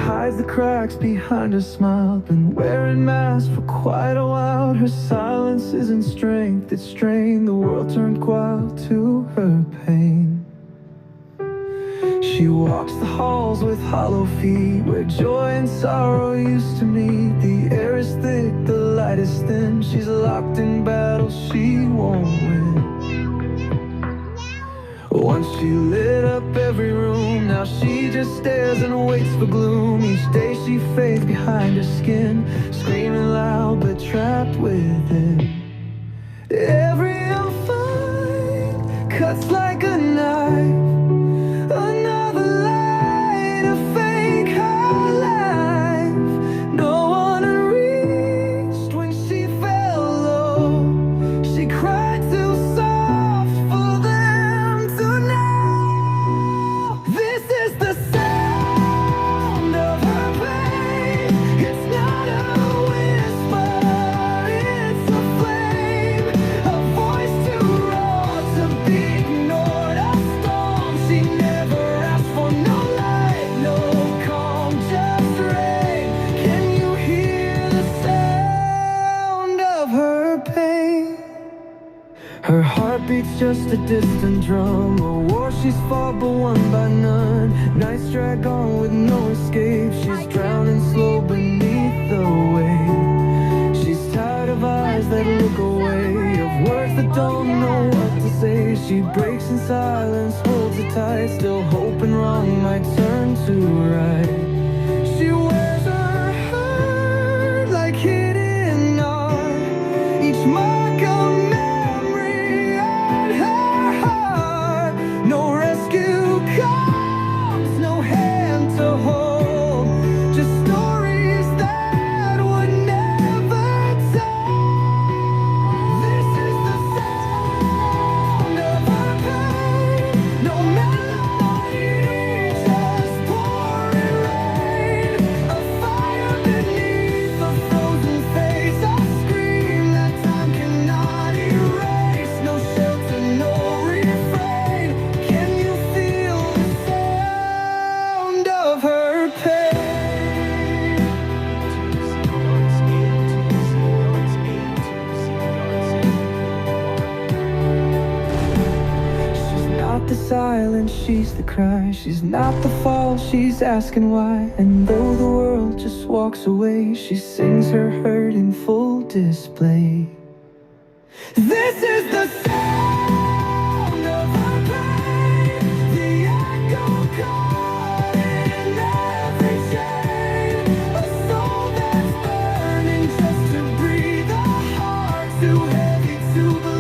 hides the cracks behind her smile. Been wearing masks for quite a while. Her silence isn't strength, it's strain. The world turned quiet to her pain. She walks the halls with hollow feet, where joy and sorrow used to meet. The air is thick, the light is thin. She's locked in battles she won't win. Once she lit up every room, now she just stares and waits for gloom. Each day she fades behind her skin, screaming loud but trapped within. Every fight cuts like a knife. Another lie to fake her life. No one unreached when she fell low. She cried too soft for them to know. This is the sound of her pain. It's not a whisper, it's a flame. A voice too raw to be ignored. A storm she never asked for. No light, no calm, just rain. Can you hear the sound of her pain? Her heartbeat's just a distant drum, a war she's fought but won by none. Nights drag on with no escape. She's drowning slow beneath the weight. She's tired of eyes that look away, of words that don't know what to say. She breaks in silence, holds it tight, still hoping wrong might turn to right. She wears her hurt like hidden art, each mark a memory on her heart. No rescue comes, no hand to hold, just stories that were never told. This is the sound of her pain. No melody, just pouring rain. A fire beneath a frozen face, a scream that time cannot erase. No shelter, no refrain. Can you feel the sound of her pain? She's not the silence, she's the cry. She's not the fall, she's asking why. And though the world just walks away, she sings her hurt in full display. This is the sound of her pain. The echo caught in every chain. A soul that's burning just to breathe. A heart too heavy to believe.